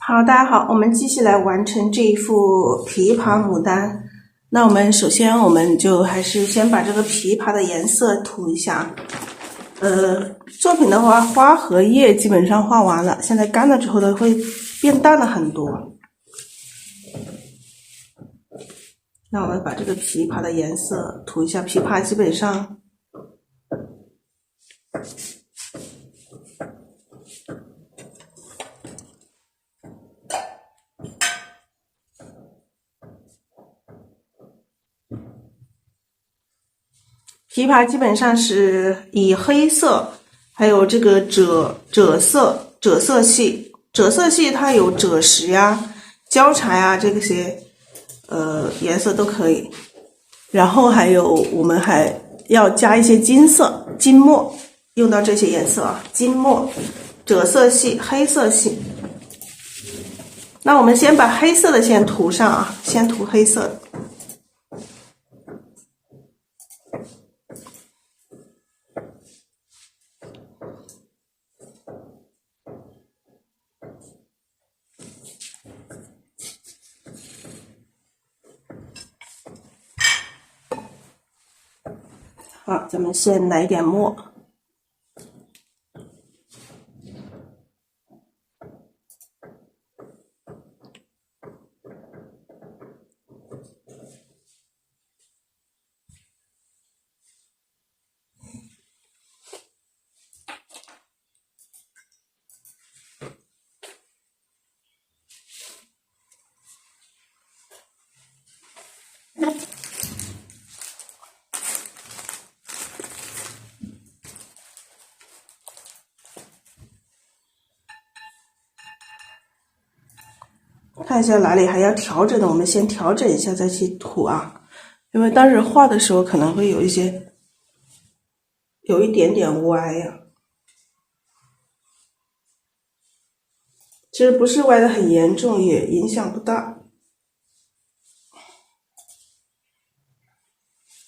好，大家好，我们继续来完成这一幅琵琶牡丹。那我们首先就还是先把这个琵琶的颜色涂一下。作品的话，花和叶基本上画完了，现在干了之后呢，会变淡了很多。那我们把这个琵琶的颜色涂一下，琵琶基本上是以黑色，还有这个赭色系，赭色系它有赭石呀、焦茶呀这些颜色都可以。然后还有我们还要加一些金墨，用到这些颜色啊，金墨、赭色系、黑色系。那我们先把黑色的先涂上啊，先涂黑色的。好，咱们先来一点墨。看一下哪里还要调整的，我们先调整一下再去涂啊，因为当时画的时候可能会有一点点歪呀。其实不是歪的很严重，也影响不大。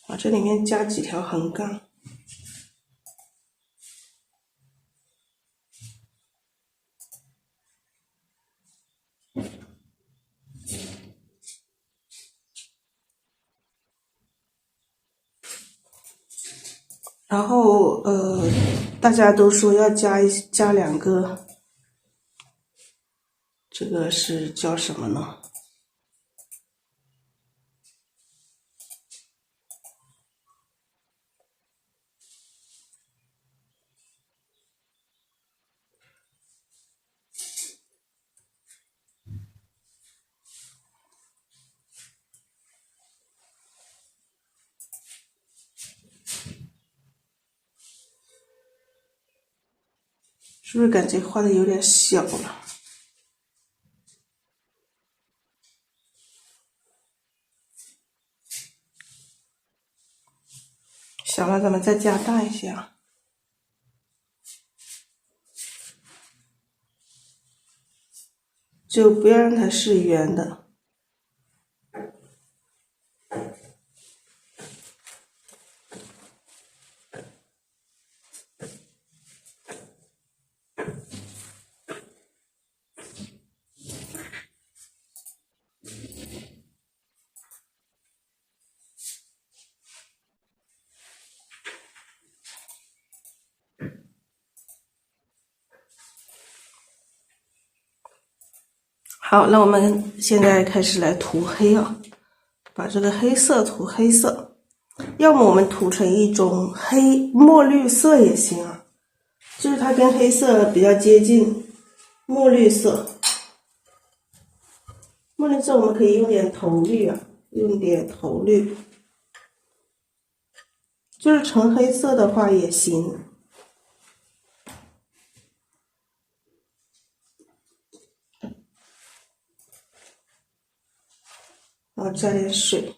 把这里面加几条横杠。然后大家都说要加两个，这个是叫什么呢？是不是感觉画的有点小了？小了，咱们再加大一些啊。就不要让它是圆的。好，那我们现在开始来涂黑啊，把这个黑色涂黑色，要么我们涂成一种墨绿色也行啊，就是它跟黑色比较接近，墨绿色。墨绿色我们可以用点头绿啊，就是纯黑色的话也行。然后加点水，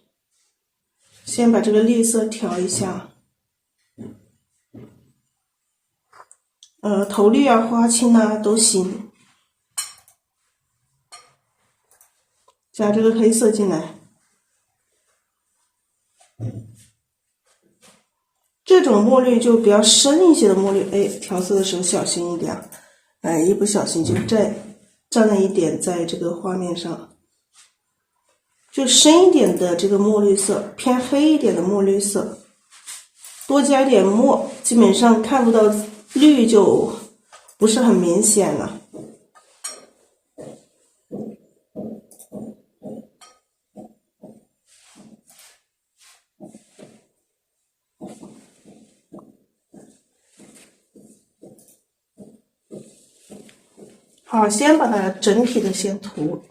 先把这个绿色调一下。头绿啊、花青啊都行。加这个黑色进来。这种墨绿就比较深一些的墨绿，调色的时候小心一点，一不小心就蘸了一点在这个画面上，就深一点的这个墨绿色，偏黑一点的墨绿色，多加一点墨，基本上看不到绿就不是很明显了。好，先把它整体的先涂。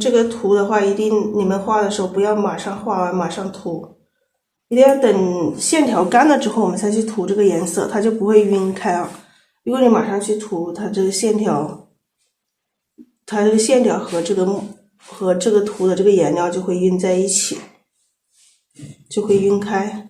这个涂的话，一定你们画的时候不要马上画完马上涂，一定要等线条干了之后，我们再去涂这个颜色，它就不会晕开啊。如果你马上去涂，它这个线条和这个涂的这个颜料就会晕在一起，就会晕开。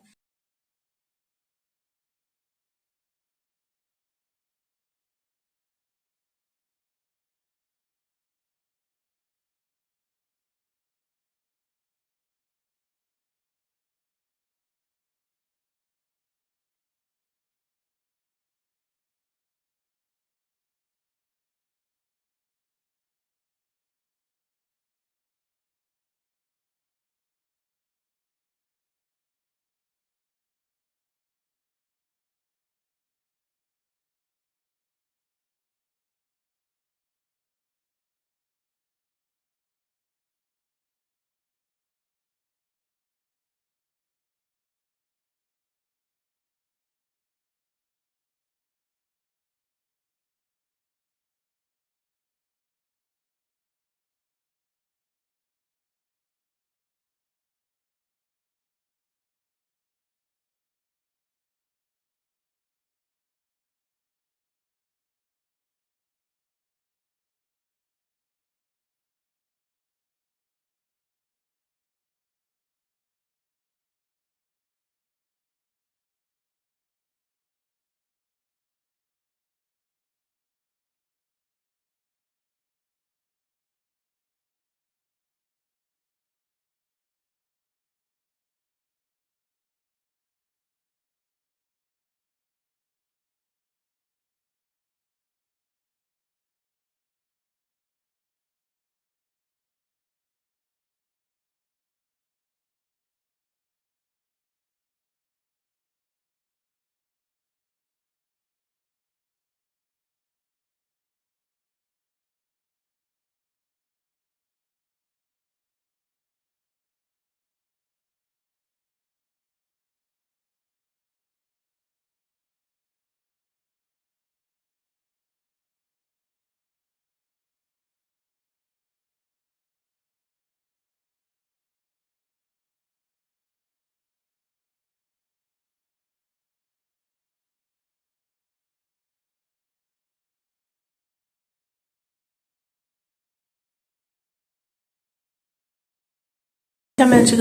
下面这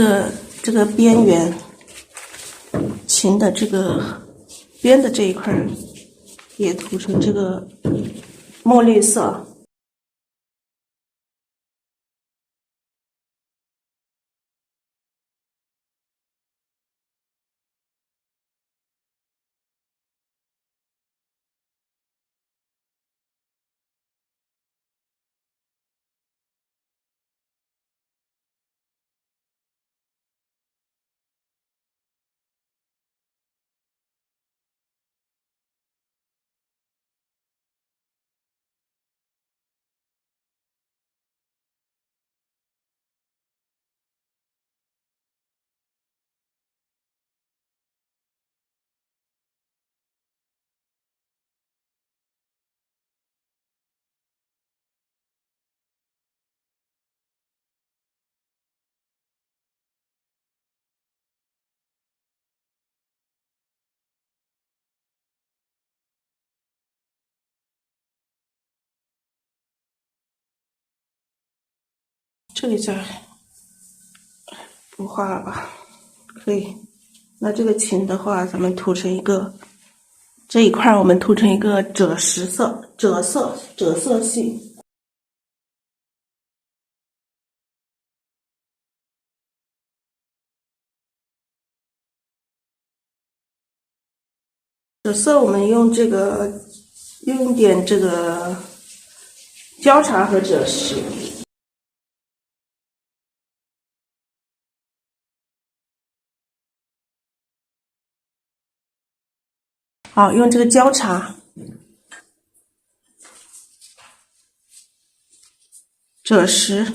个边缘琴的这个边的这一块也涂成这个墨绿色。这里再不画了吧，可以。那这个琴的话，咱们涂成一个这一块，我们涂成一个赭石色、赭色系。赭色我们用一点这个焦茶和赭石。好，用这个焦茶、赭石。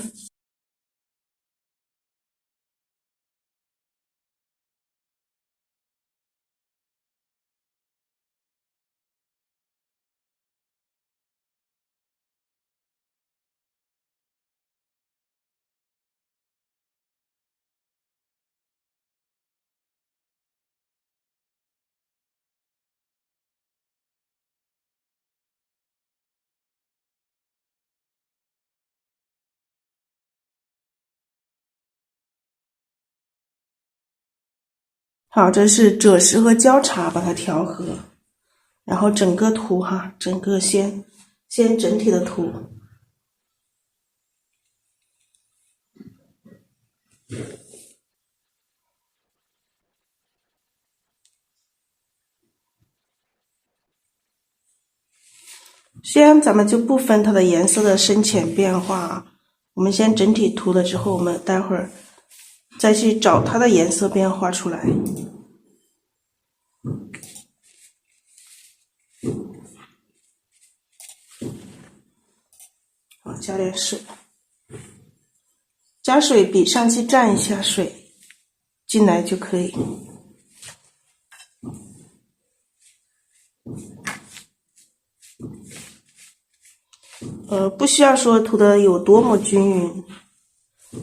好，这是赭石和焦茶把它调和，然后整个涂哈，整个先整体的涂。先咱们就不分它的颜色的深浅变化，我们先整体涂了之后，我们待会儿再去找它的颜色变化出来。好，加点水，加水笔上去蘸一下水进来就可以。不需要说涂的有多么均匀，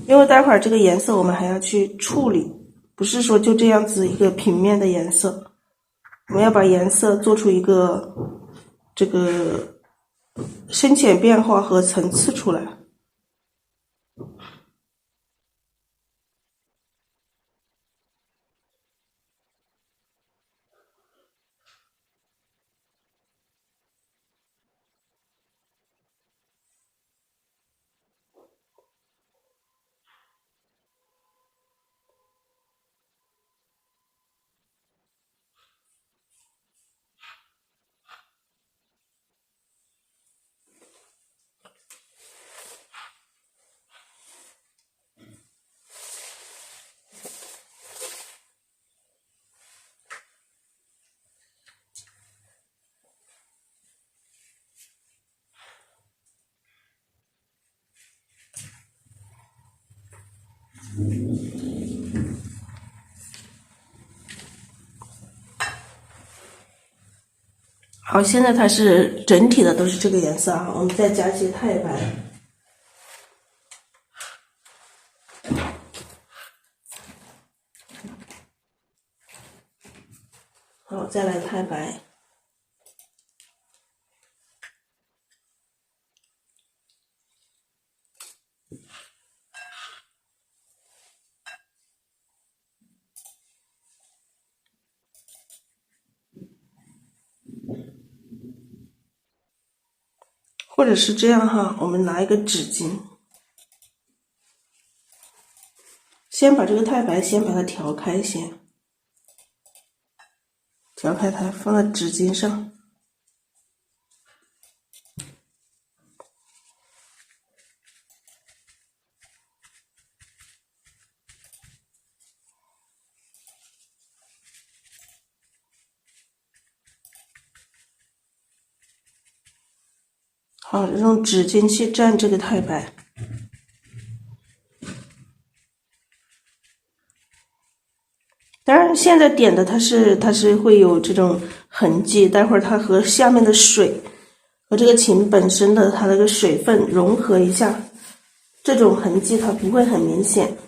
因为待会儿这个颜色我们还要去处理，不是说就这样子一个平面的颜色，我们要把颜色做出一个这个深浅变化和层次出来。好，现在它是整体的都是这个颜色啊，我们再加些太白。好，再来太白。或者是这样哈，我们拿一个纸巾，先把这个太白先把它调开，调开它放在纸巾上。好，用纸巾去蘸这个太白。当然，现在点的它是会有这种痕迹，待会儿它和下面的水和这个琴本身的它那个水分融合一下，这种痕迹它不会很明显。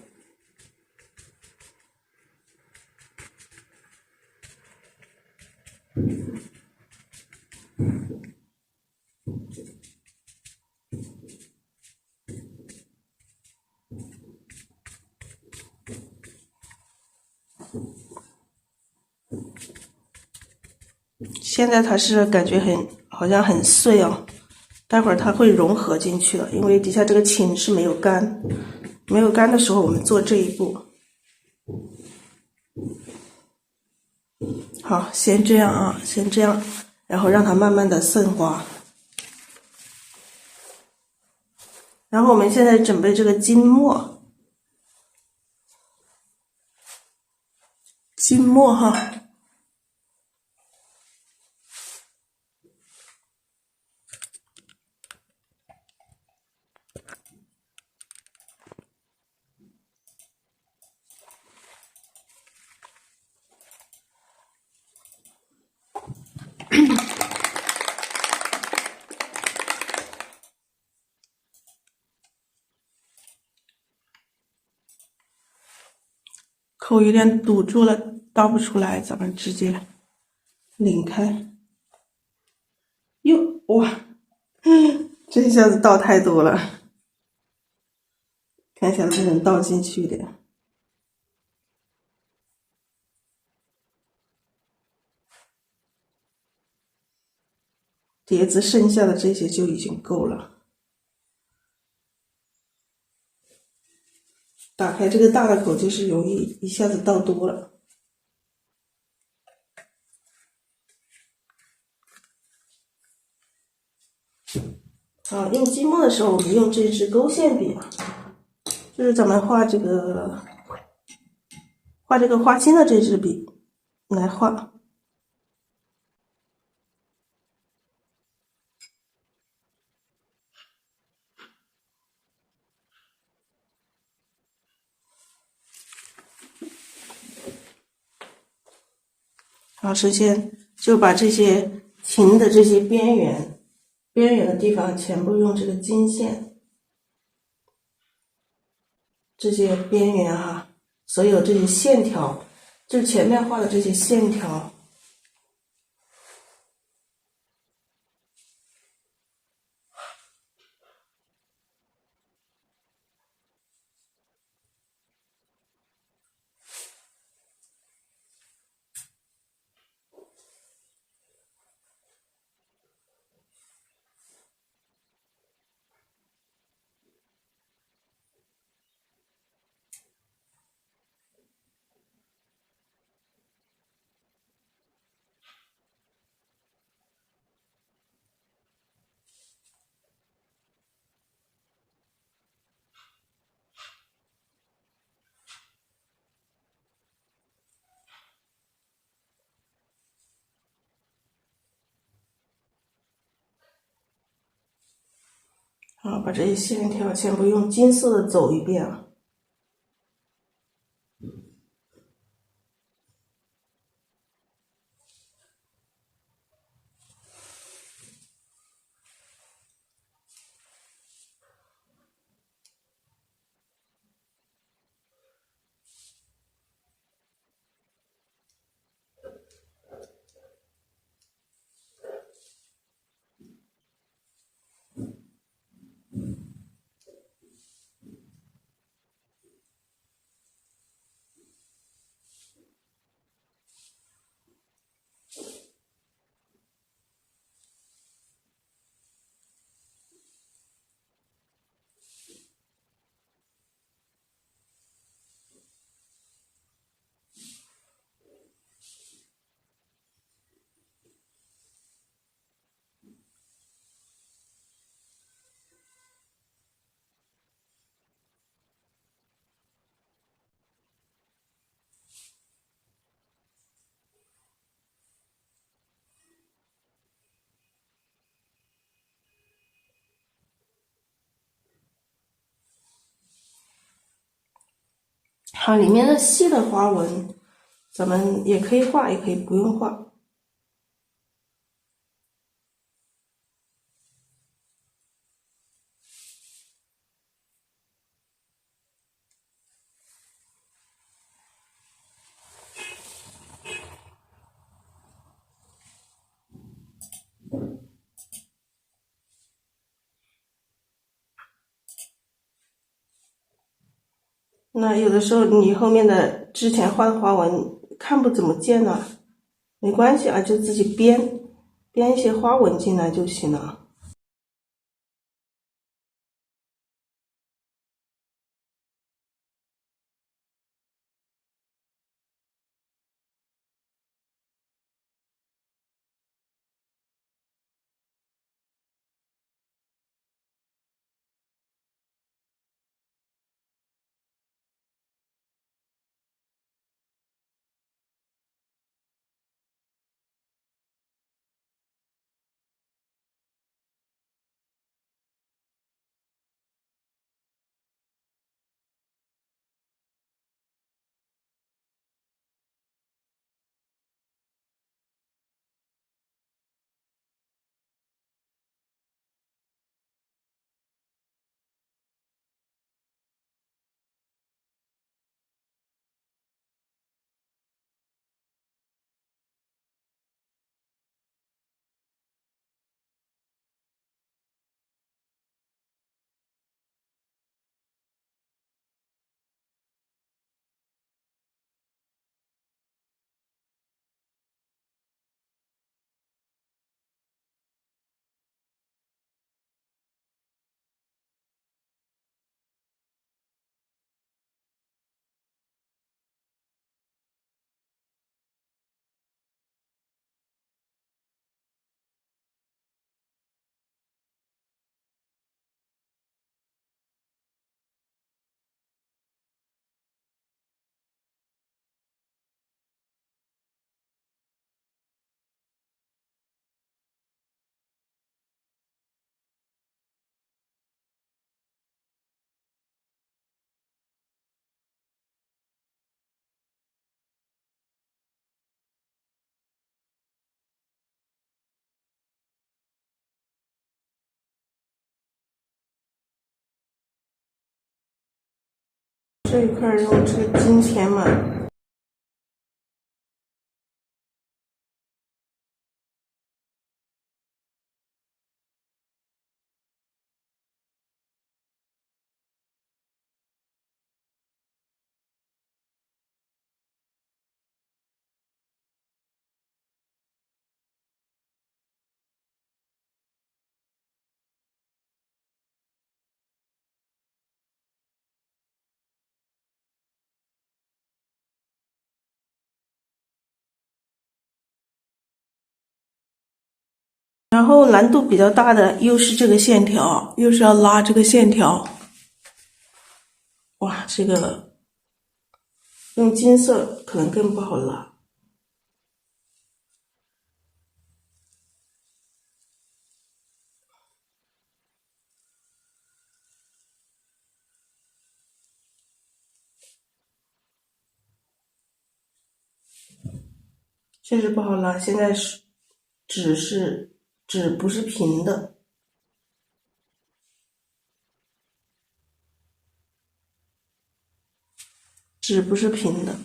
现在它是感觉好像很碎哦，待会儿它会融合进去的，因为底下这个芹是没有干，没有干的时候我们做这一步。好，先这样啊，先这样，然后让它慢慢的渗滑。然后我们现在准备这个筋末，筋末哈。口有点堵住了，倒不出来，咱们直接拧开。哟，哇，这一下子倒太多了，看一下能不能倒进去一点。碟子剩下的这些就已经够了。打开这个大的口就是容易一下子倒多了。好，用筋末的时候，我们用这支勾线笔，就是咱们画这个花心的这支笔来画。好，首先就把这些芹的这些边缘的地方全部用这个金线，这些边缘哈，所有这些线条，就是前面画的这些线条。好，把这些线条全部用金色的走一遍啊。好，里面的细的花纹，咱们也可以画，也可以不用画。那有的时候你后面的之前画的花纹看不怎么见呢，没关系啊，就自己编一些花纹进来就行了。这一块用这个金钱嘛，然后难度比较大的又是这个线条，又是要拉这个线条。哇，这个用金色可能更不好拉。确实不好拉，现在是纸不是平的，纸不是平的。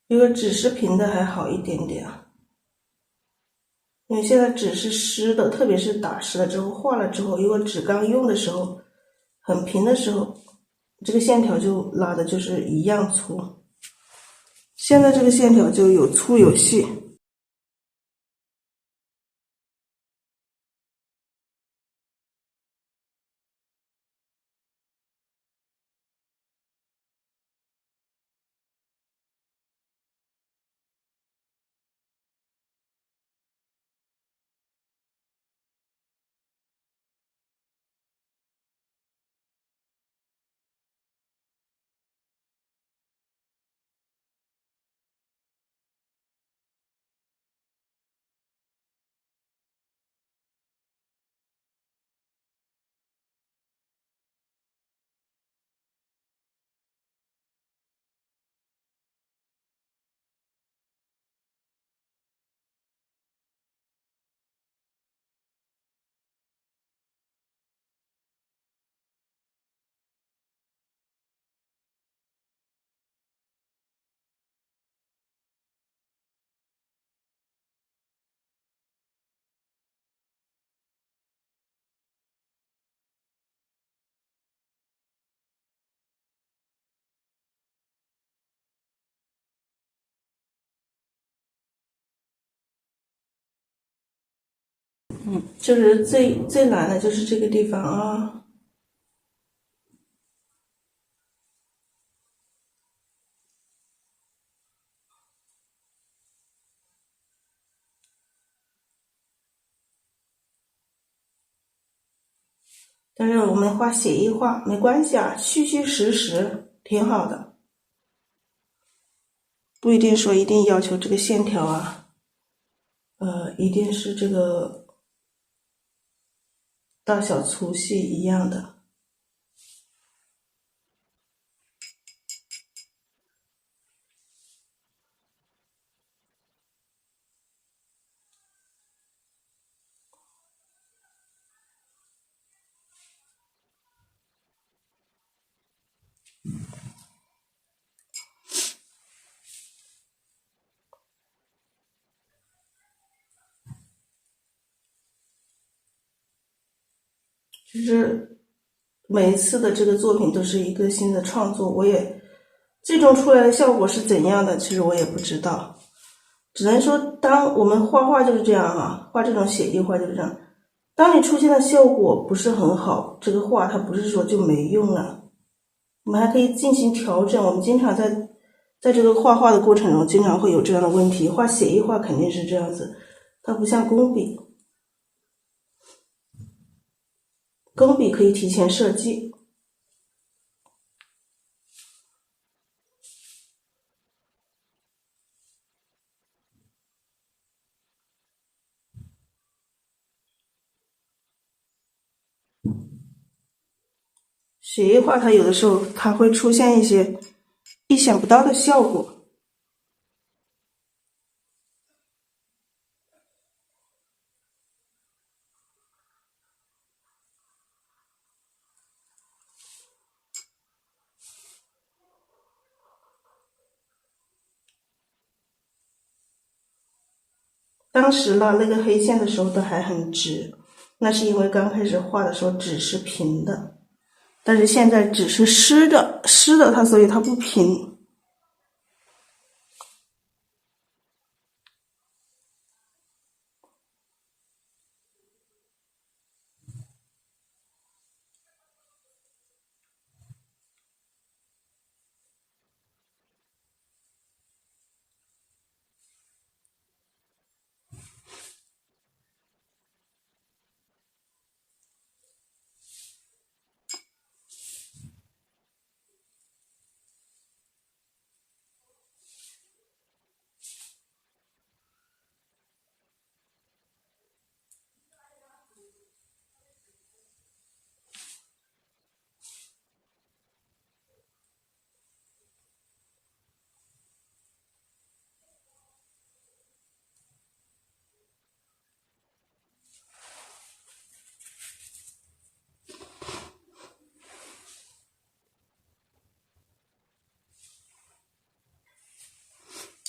如果纸是平的还好一点点啊，因为现在纸是湿的，特别是打湿了之后画了之后，如果纸刚用的时候很平的时候，这个线条就拉的就是一样粗。现在这个线条就有粗有细。就是最难的就是这个地方啊。但是我们画写意画没关系啊，虚虚实实挺好的，不一定说一定要求这个线条啊，一定是这个大小粗细一样的。就是每一次的这个作品都是一个新的创作，我也最终出来的效果是怎样的，其实我也不知道，只能说当我们画画就是这样啊，画这种写意画就是这样，当你出现的效果不是很好，这个画它不是说就没用了，我们还可以进行调整。我们经常在这个画画的过程中经常会有这样的问题，画写意画肯定是这样子，它不像工笔，工笔可以提前设计。写意画它有的时候它会出现一些意想不到的效果。当时呢，那个黑线的时候都还很直，那是因为刚开始画的时候纸是平的，但是现在纸是湿的，它所以它不平。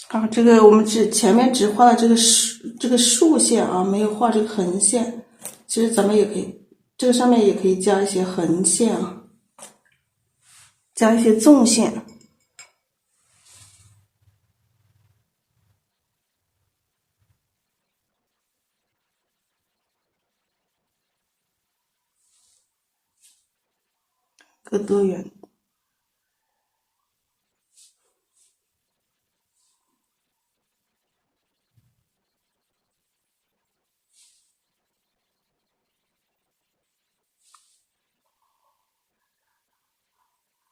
好，这个我们前面只画了这个竖线啊，没有画这个横线。其实咱们也可以，这个上面也可以加一些横线啊，加一些纵线。各多元。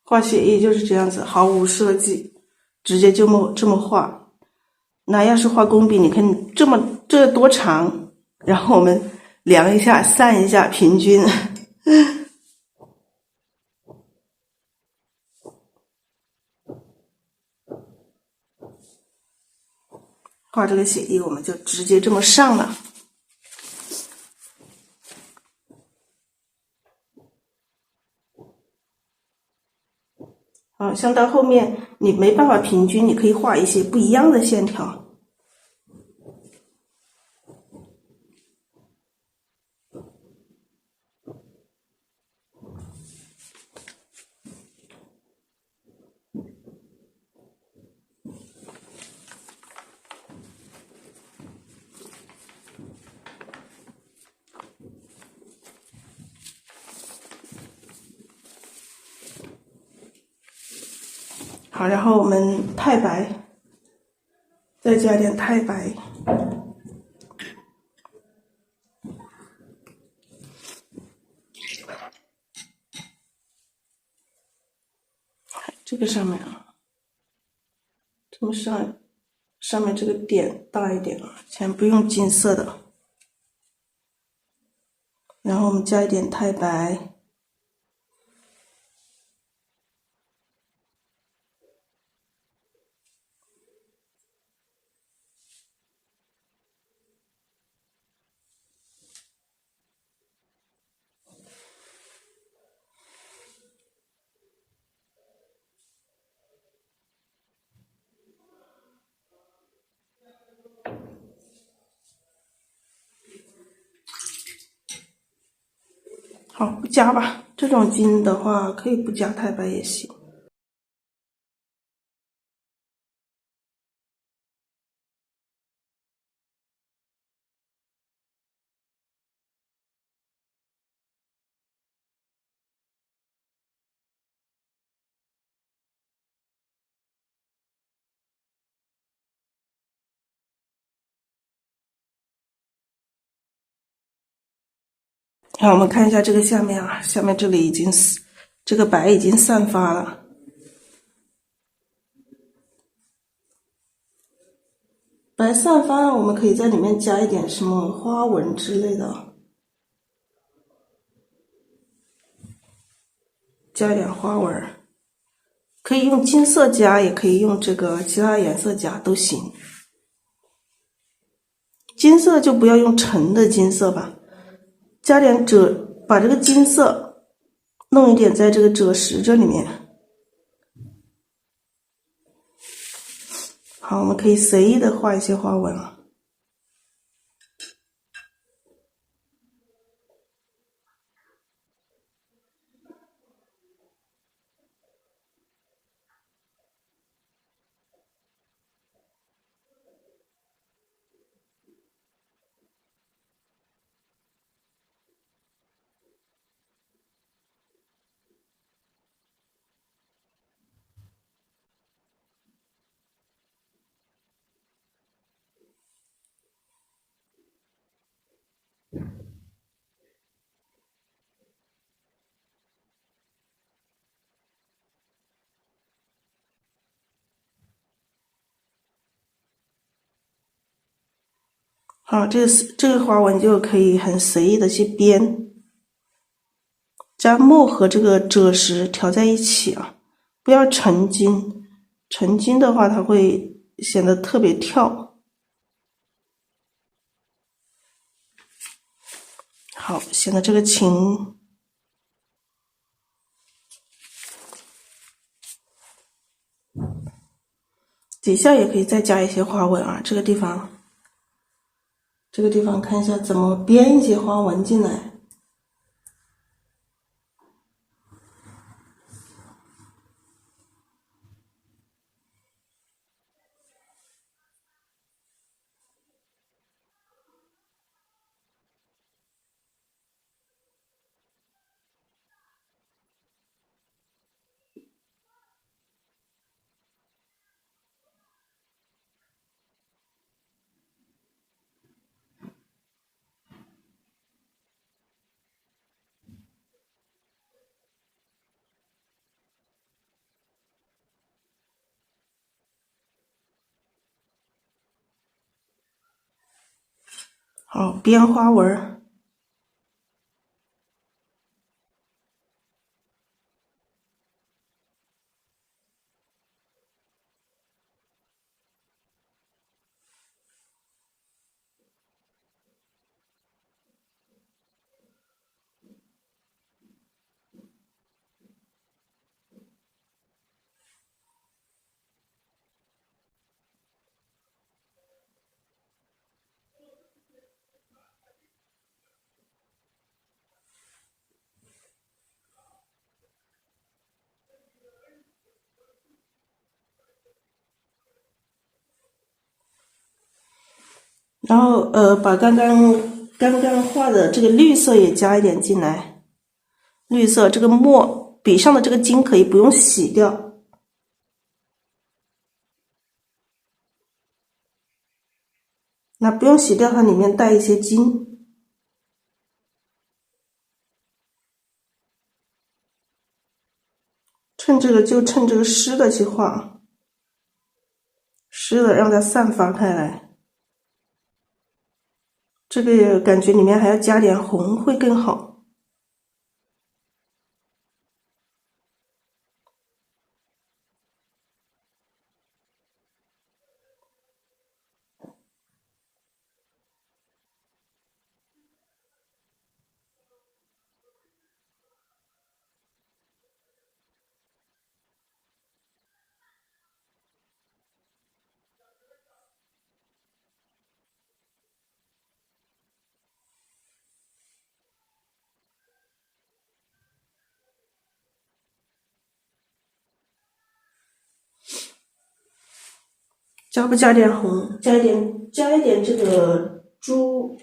画写意就是这样子，毫无设计，直接就这么画。那要是画工笔，你看这多长，然后我们量一下、散一下，平均。画这个写意，我们就直接这么上了。像到后面你没办法平均，你可以画一些不一样的线条。好，然后我们太白，再加点太白。这个上面啊，这么上面这个点大一点啊，先不用金色的。然后我们加一点太白。好，不加吧。这种金的话，可以不加太白也行。好，我们看一下这个下面啊，下面这里这个白已经散发了。白散发了，我们可以在里面加一点什么花纹之类的，加一点花纹，可以用金色加，也可以用这个其他颜色加都行。金色就不要用纯的金色吧，加点把这个金色弄一点在这个赭石这里面。好，我们可以随意的画一些花纹啊。好，这个花纹就可以很随意的去编，将墨和这个赭石调在一起啊，不要沉金，沉金的话它会显得特别跳。好，显得这个琴底下也可以再加一些花纹啊，这个地方看一下怎么编一些花纹进来。好，编花纹。然后把刚刚画的这个绿色也加一点进来，绿色这个笔上的这个金可以不用洗掉。那不用洗掉，它里面带一些筋。趁这个湿的去画，湿的让它散发开来。这个感觉里面还要加点红会更好。加不加点红？加一点这个朱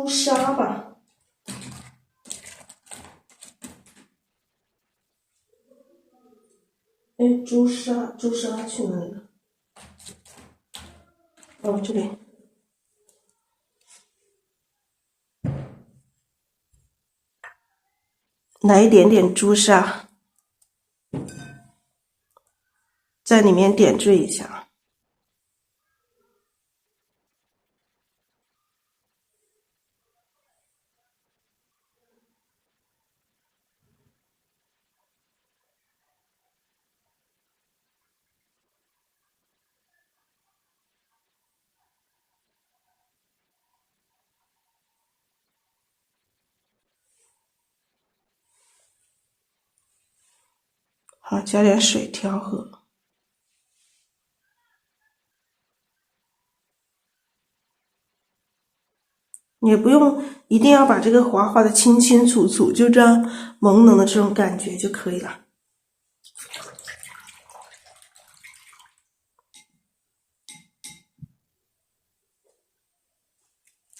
砂吧。哎，朱砂去哪里了？哦，这里。来一点点朱砂，在里面点缀一下。好，加点水调和。也不用一定要把这个画画的清清楚楚，就这样朦胧的这种感觉就可以了。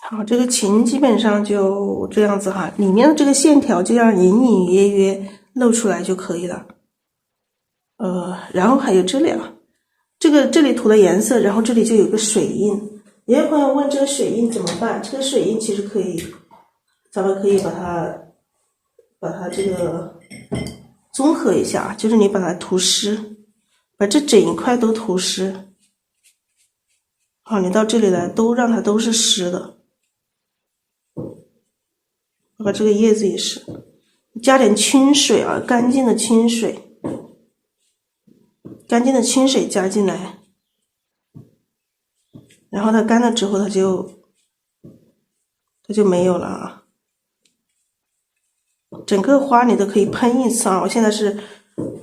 好，这个琴基本上就这样子哈，里面的这个线条就要隐隐约约露出来就可以了。然后还有这里啊，这里涂的颜色，然后这里就有个水印。也有朋友问这个水印怎么办？这个水印其实可以，咱们可以把它这个综合一下，就是你把它涂湿，把这整一块都涂湿。好，你到这里来都让它都是湿的。把这个叶子也是，加点清水啊，干净的清水，加进来，然后它干了之后，它就没有了啊。整个花你都可以喷一次啊，我现在是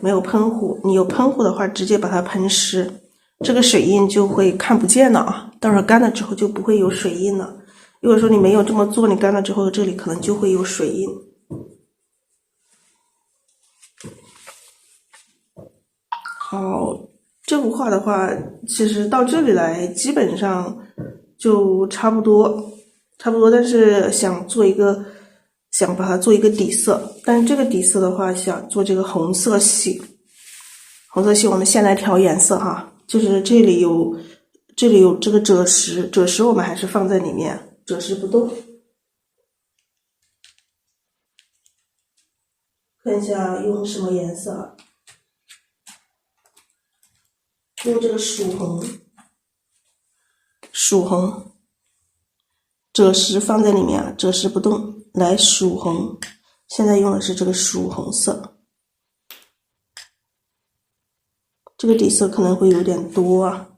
没有喷壶，你有喷壶的话，直接把它喷湿，这个水印就会看不见了啊。到时候干了之后就不会有水印了。如果说你没有这么做，你干了之后这里可能就会有水印。好，这幅画的话，其实到这里来基本上就差不多，但是想把它做一个底色，但是这个底色的话，想做这个红色系，我们先来调颜色哈，就是这里有这个赭石我们还是放在里面，赭石不动。看一下用什么颜色啊？用这个曙红，赭石放在里面啊，赭石不动，来曙红，现在用的是这个曙红色，这个底色可能会有点多啊，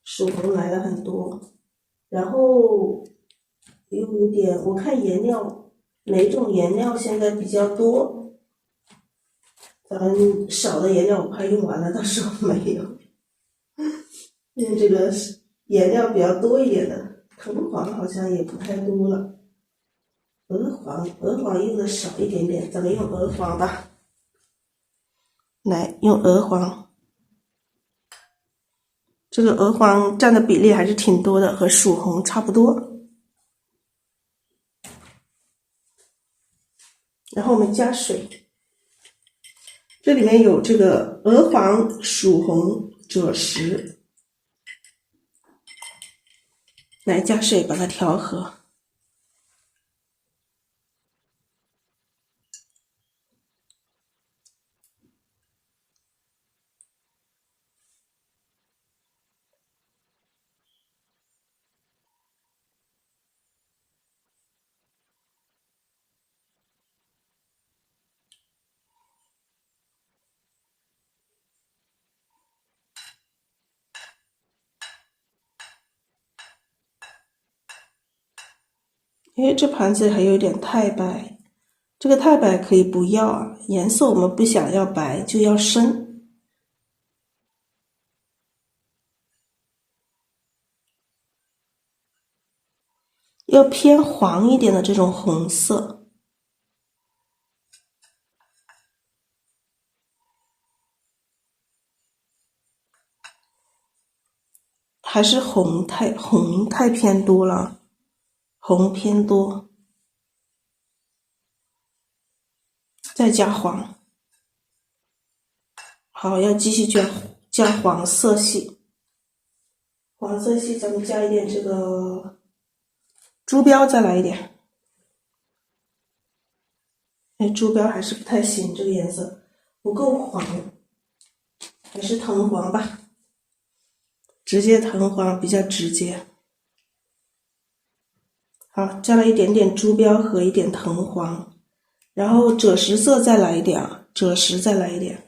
曙红来了很多，然后有点，我看颜料哪种颜料现在比较多，咱们少的颜料我快用完了，到时候没有。用这个颜料比较多一点的，藤黄好像也不太多了。鹅黄用的少一点点，咱们用鹅黄吧。来，用鹅黄，这个鹅黄占的比例还是挺多的，和曙红差不多。然后我们加水，这里面有这个鹅黄、曙红、赭石。来加水把它调和。哎，这盘子还有点太白，这个太白可以不要啊，颜色我们不想要白，就要深，要偏黄一点的这种红色，还是红太偏多了，红偏多，再加黄。好，要继续加黄色系，黄色系咱们加一点这个猪标，再来一点。哎，猪标还是不太行，这个颜色不够黄，还是藤黄吧，直接藤黄比较直接。好，加了一点点猪标和一点藤黄，然后赭石色再来一点啊，赭石再来一点。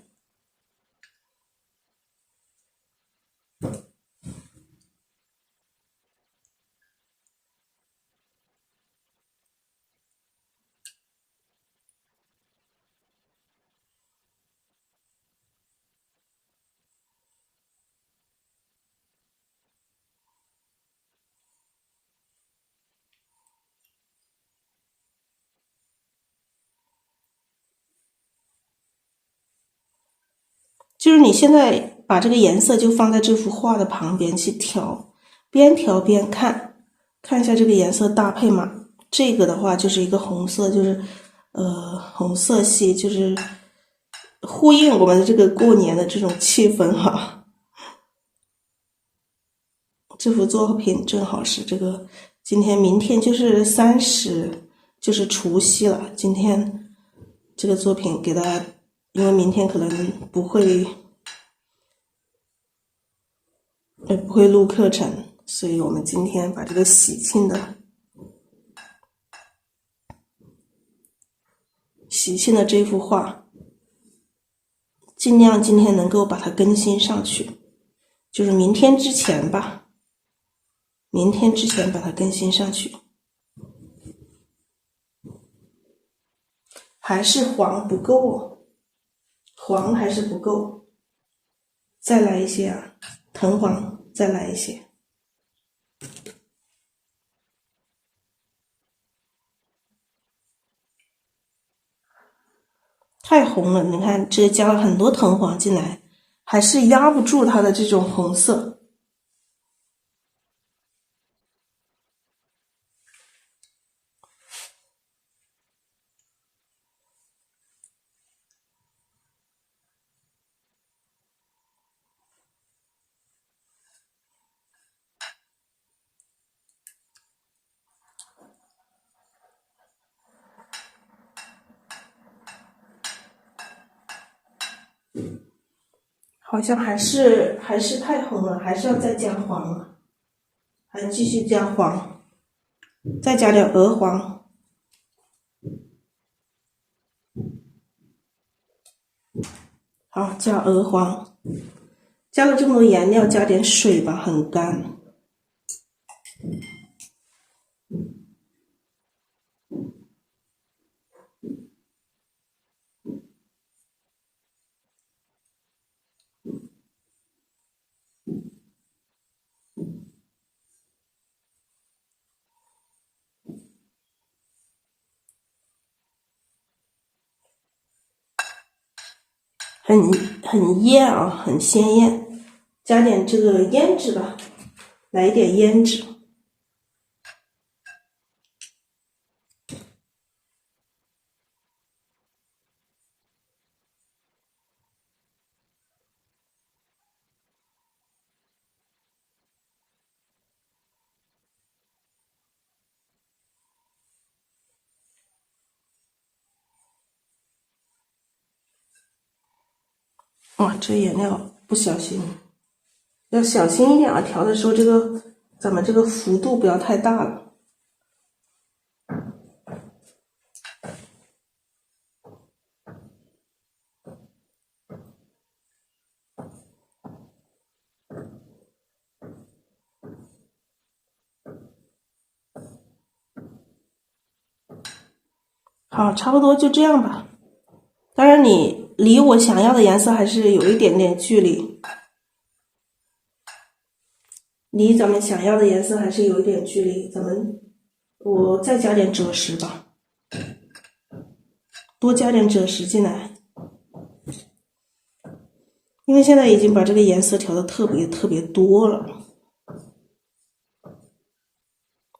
就是你现在把这个颜色就放在这幅画的旁边去调，边调边看，看一下这个颜色搭配嘛。这个的话就是一个红色，就是红色系，就是呼应我们的这个过年的这种气氛哈。这幅作品正好是这个今天明天就是30，就是除夕了。今天这个作品给大家，因为明天可能不会录课程，所以我们今天把这个喜庆的这幅画，尽量今天能够把它更新上去，就是明天之前吧，明天之前把它更新上去。还是黄不够哦，黄还是不够，再来一些啊，藤黄再来一些。太红了，你看这加了很多藤黄进来，还是压不住它的这种红色。好像还是太红了，还是要再加黄了，还继续加黄，再加点鹅黄。好，加鹅黄，加了这么多颜料，加点水吧，很干。很艳啊，很鲜艳，加点这个胭脂吧，来一点胭脂。哇，这颜料不小心，要小心一点啊！调的时候咱们这个幅度不要太大了。好，差不多就这样吧。当然，你离我想要的颜色还是有一点点距离，离咱们想要的颜色还是有一点距离。我再加点赭石吧，多加点赭石进来，因为现在已经把这个颜色调的特别多了，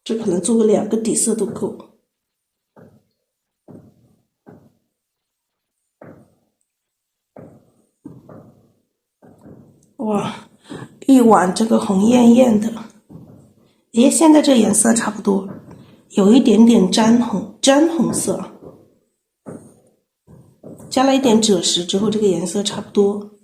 这可能做个2个底色都够。哇，一碗这个红艳艳的，诶，现在这颜色差不多，有一点点沾红色，加了一点赭石之后，这个颜色差不多。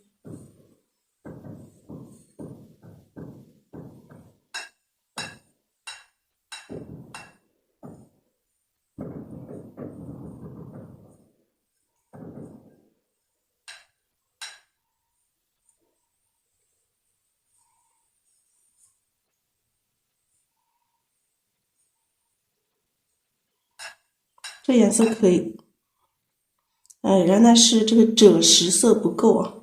这颜色可以，原来是这个赭石色不够啊。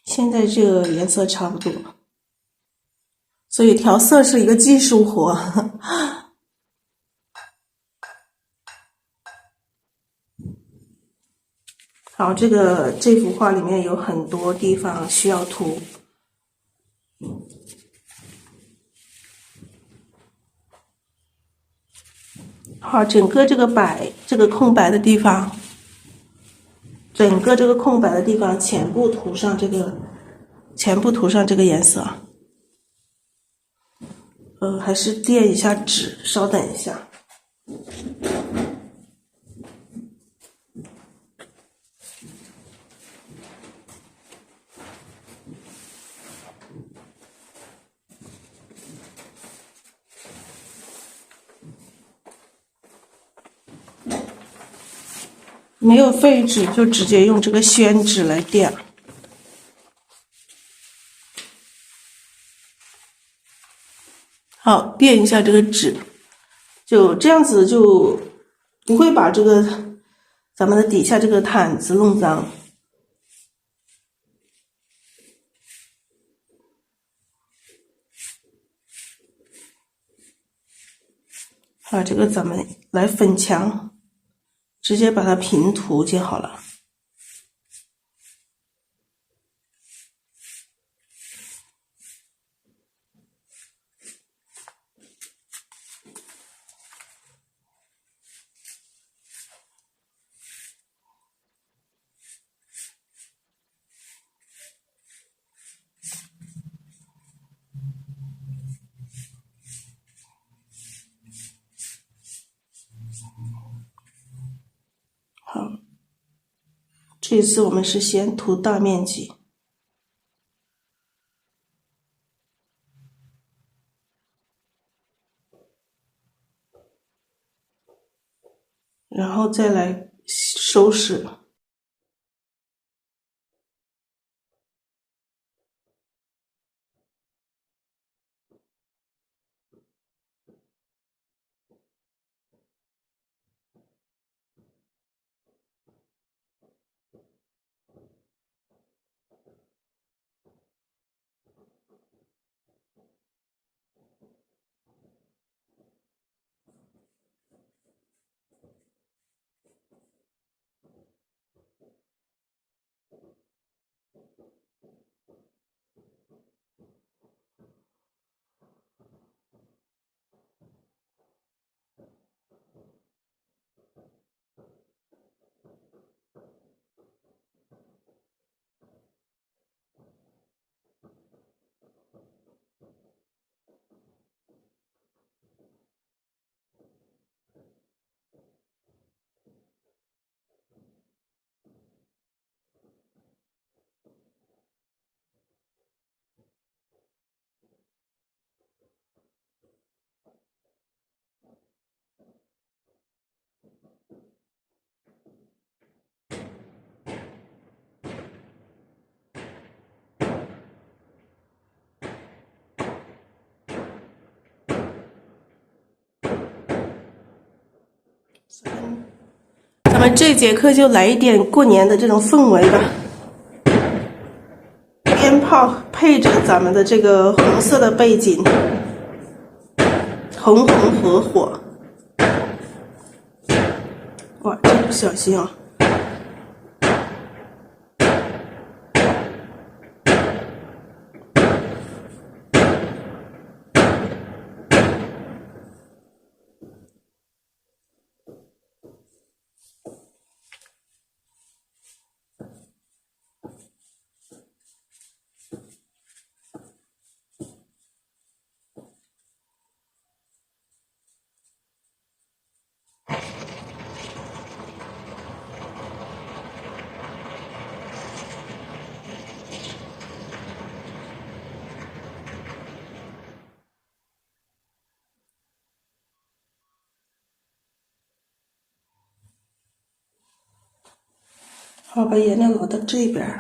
现在这个颜色差不多，所以调色是一个技术活。好，这幅画里面有很多地方需要涂。好，整个这个空白的地方，全部涂上这个颜色。还是垫一下纸，稍等一下。没有废纸就直接用这个宣纸来垫。好，垫一下这个纸，就这样子就不会把咱们的底下这个毯子弄脏。好，这个咱们来粉墙，直接把它平涂就好了。好，这次我们是先涂大面积，然后再来收拾。咱们这节课就来一点过年的这种氛围吧。鞭炮配着咱们的这个红色的背景，红红火火。哇，真不小心啊！好，把颜料挪到这边。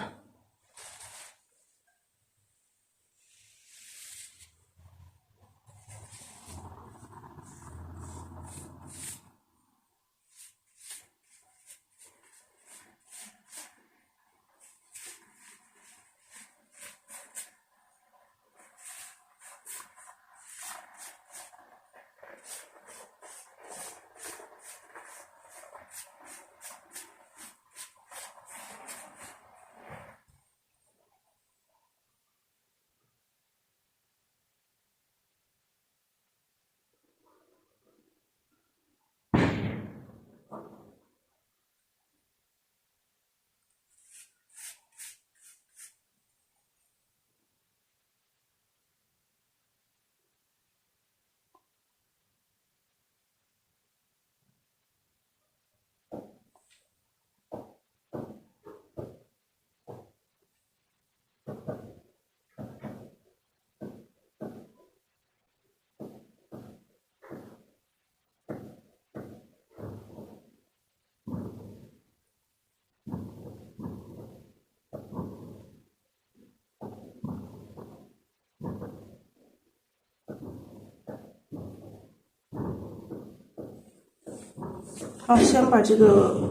好，先把这个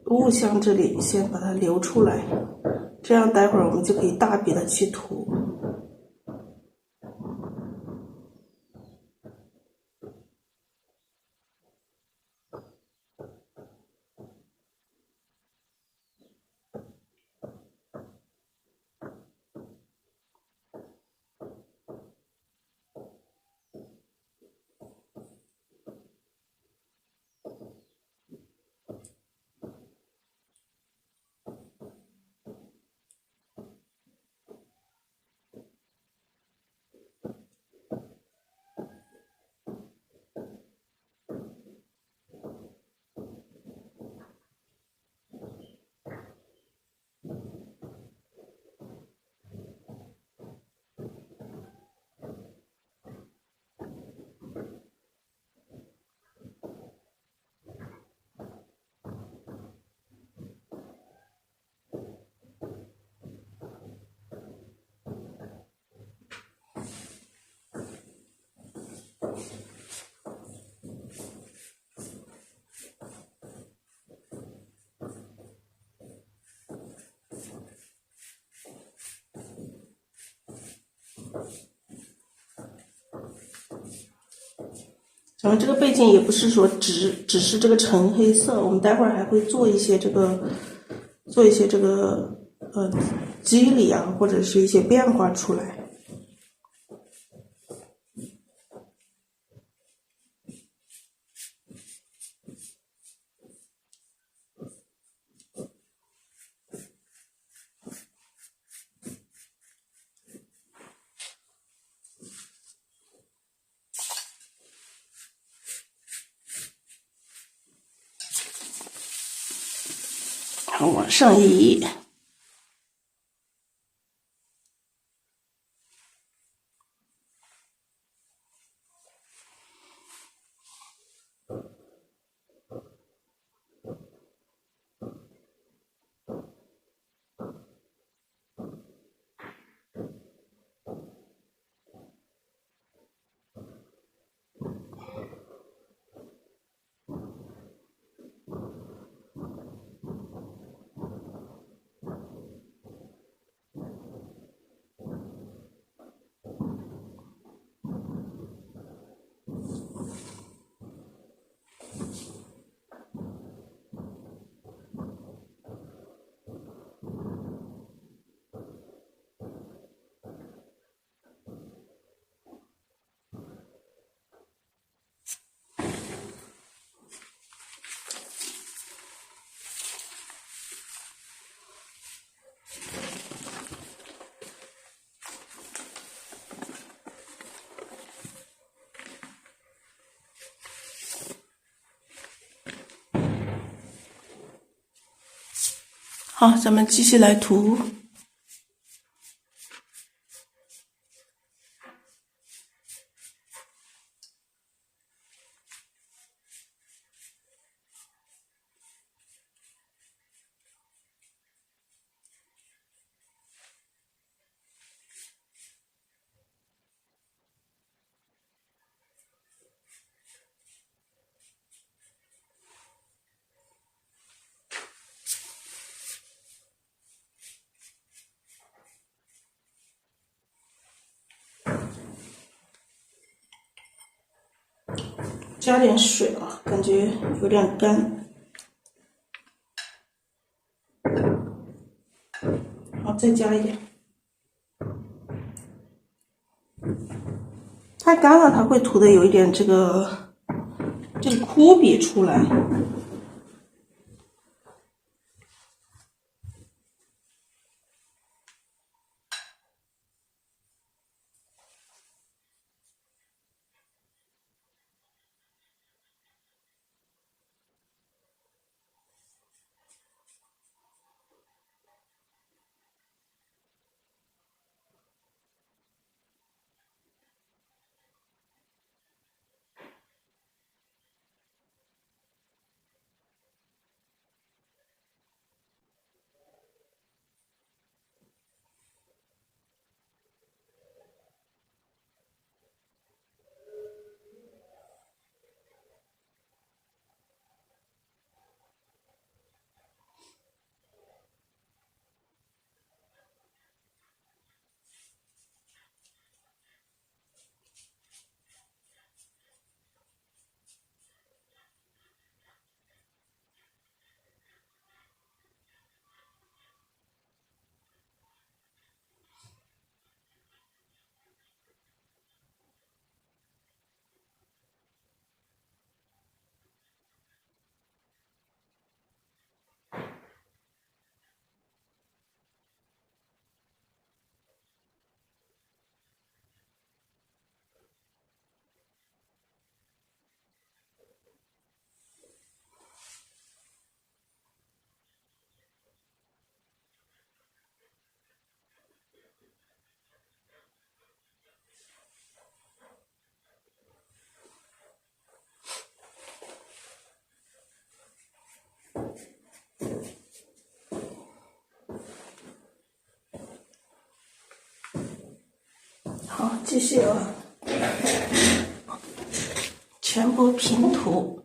物象这里先把它留出来，这样待会儿我们就可以大笔的去涂。咱们这个背景也不是说只是这个橙黑色，我们待会儿还会做一些这个肌理啊，或者是一些变化出来。好，往上移。好，咱们继续来涂。加点水啊，感觉有点干。好，再加一点。太干了，它会涂的有一点这个枯笔出来。好，继续啊，全部平涂。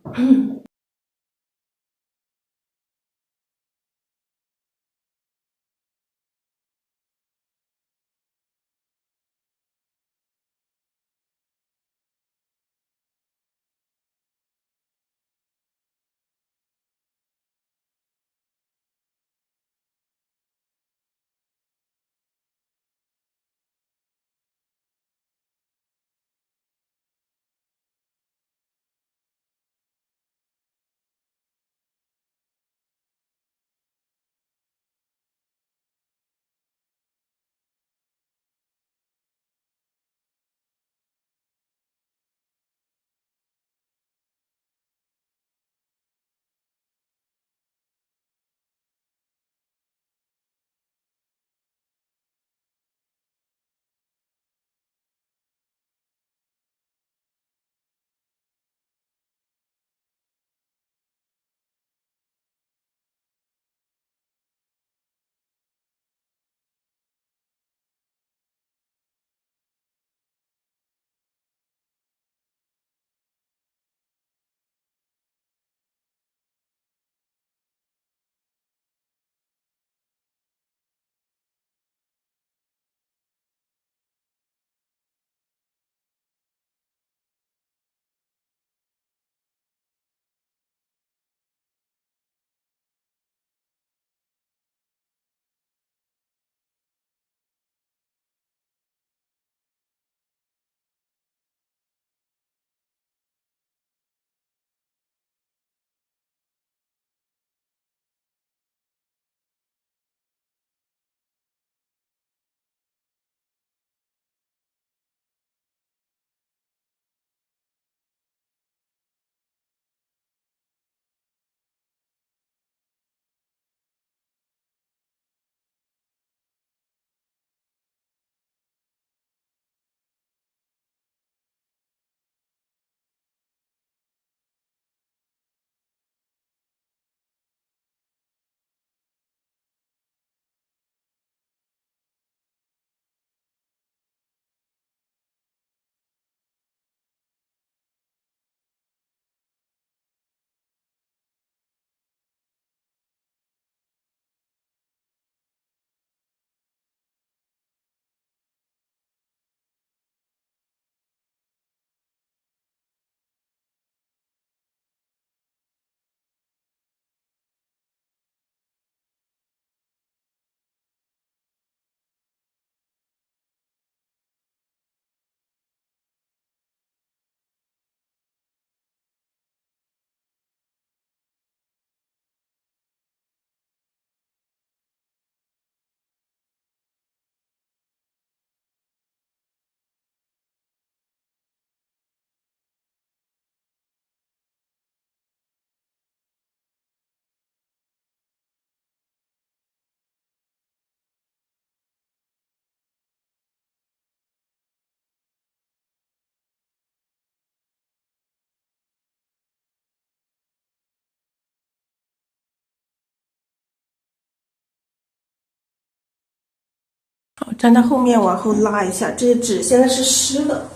粘到后面往后拉一下。这些纸现在是湿的，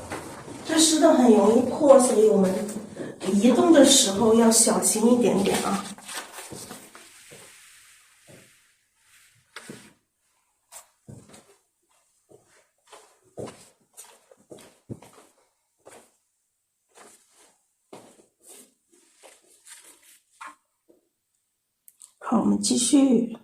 这湿的很容易破，所以我们移动的时候要小心一点点啊。好，我们继续。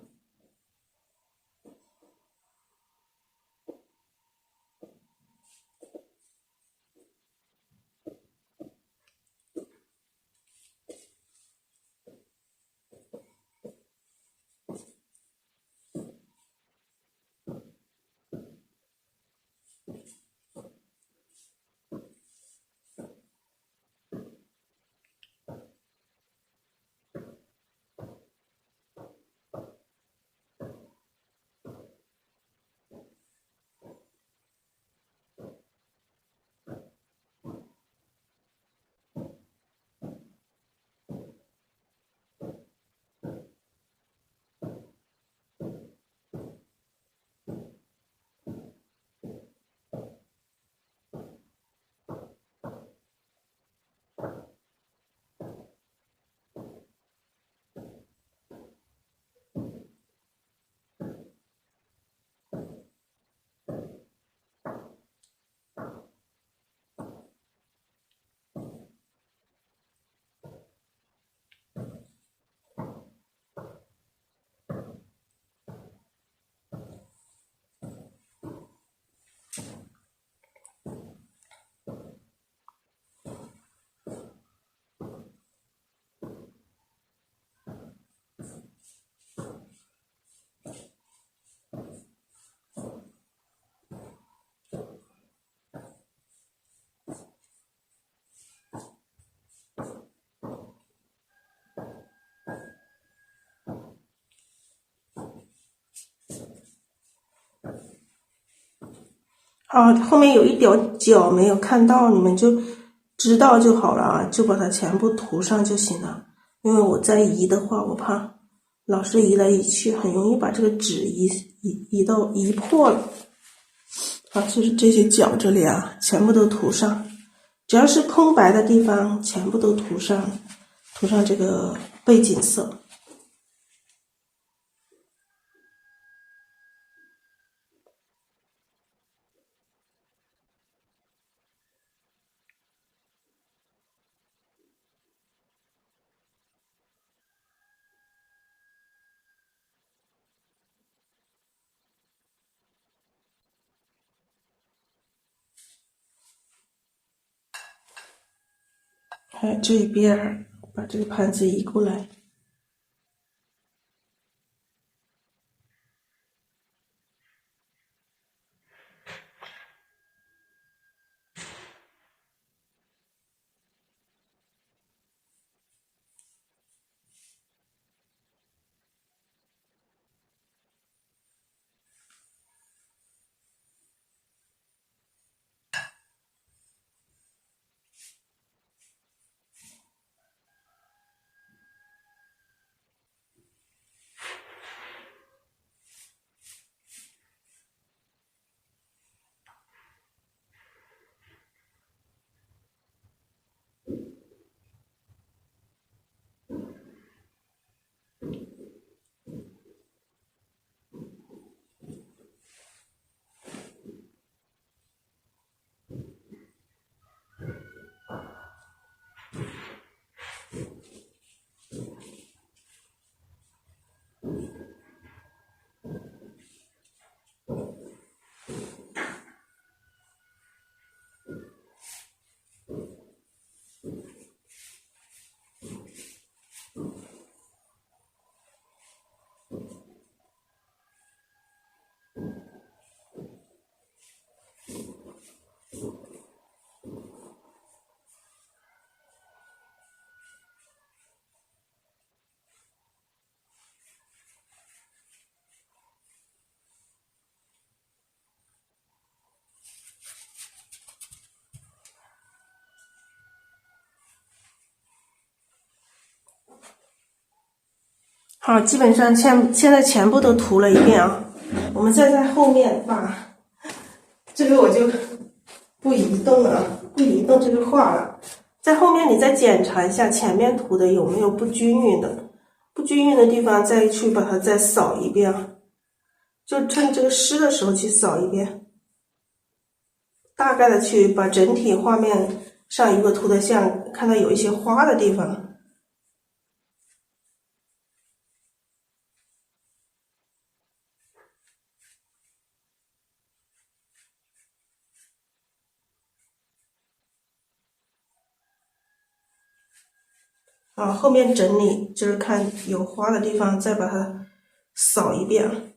好，后面有一点角没有看到，你们就知道就好了啊，就把它全部涂上就行了。因为我再移的话，我怕老是移来移去，很容易把这个纸移破了。好，就是这些角这里啊，全部都涂上，只要是空白的地方，全部都涂上这个背景色。还有这边把这个盘子移过来。好，基本上现在全部都涂了一遍啊。我们再在后面把这个我就不移动了，不移动这个画了。在后面你再检查一下前面涂的有没有不均匀的，不均匀的地方再去把它再扫一遍，就趁这个湿的时候去扫一遍，大概的去把整体画面上如果涂的像看到有一些花的地方。后面整理就是看有花的地方再把它扫一遍。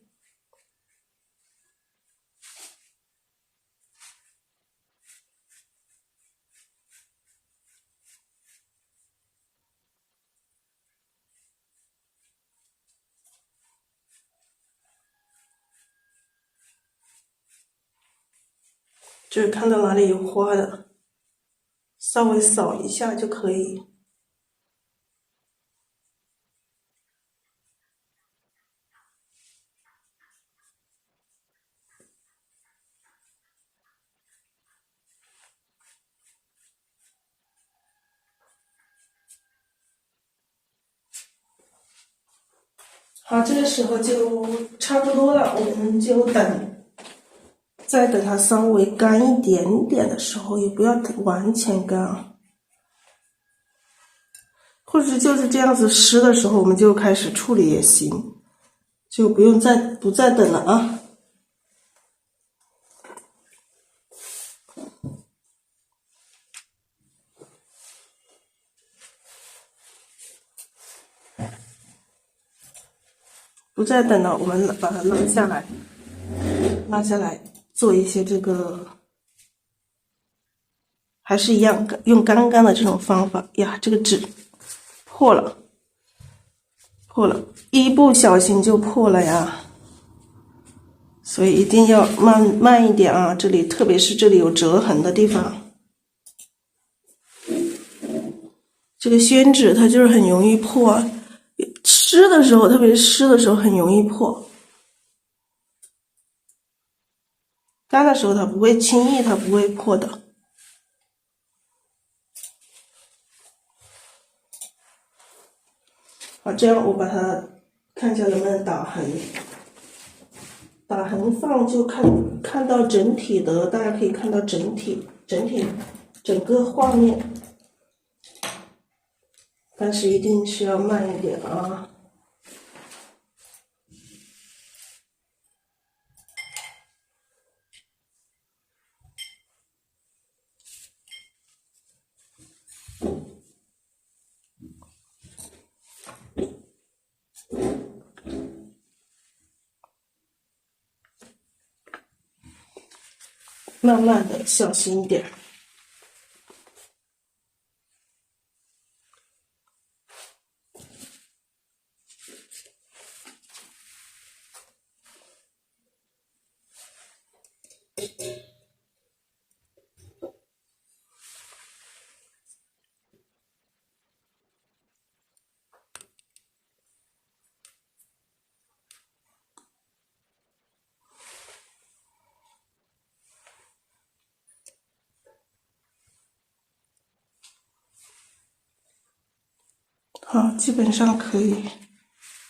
就是看到哪里有花的，稍微扫一下就可以。好，这个时候就差不多了，我们就再等它稍微干一点点的时候，也不要完全干啊，或者就是这样子湿的时候，我们就开始处理也行，就不再等了啊。不再等了，我们把它拉下来，做一些这个，还是一样用刚刚的这种方法呀。这个纸破了，一不小心就破了呀，所以一定要慢一点啊。这里特别是这里有折痕的地方，这个宣纸它就是很容易破。湿的时候，特别是湿的时候很容易破，干的时候它不会轻易，它不会破的。好，这样我把它看一下能不能打横，打横放就看到整体的，大家可以看到整个画面，但是一定是要慢一点啊。慢慢的，小心一点。好，基本上可以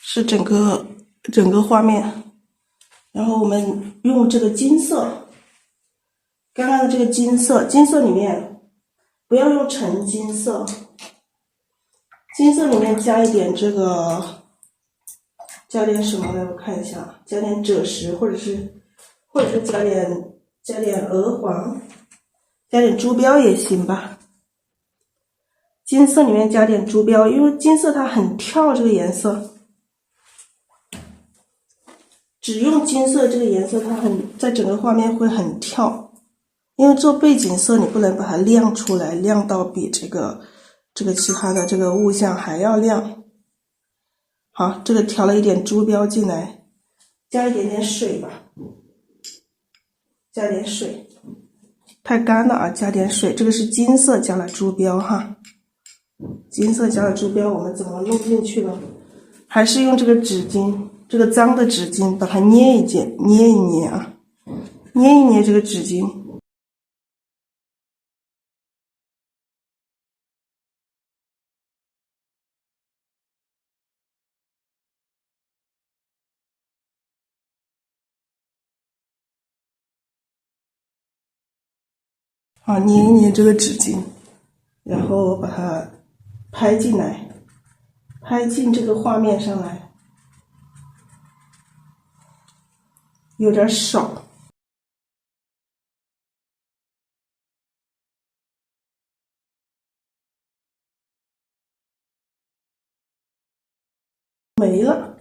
是整个画面。然后我们用这个金色，刚刚的这个金色里面不要用纯金色，金色里面加一点这个，加点什么来？我看一下，加点赭石，或者是加点鹅黄，加点珠标也行吧。金色里面加点珠标，因为金色它很跳，这个颜色。只用金色这个颜色，它在整个画面会很跳，因为做背景色你不能把它亮出来，亮到比这个其他的这个物象还要亮。好，这个调了一点珠标进来，加一点点水吧，加点水，太干了啊，加点水。这个是金色加了珠标哈，金色加了珠标，我们怎么弄进去呢？还是用这个纸巾。这个脏的纸巾把它捏一捏啊，捏一捏这个纸巾。好，捏一捏这个纸巾，然后把它拍进来，拍进这个画面上来，有点少。没了。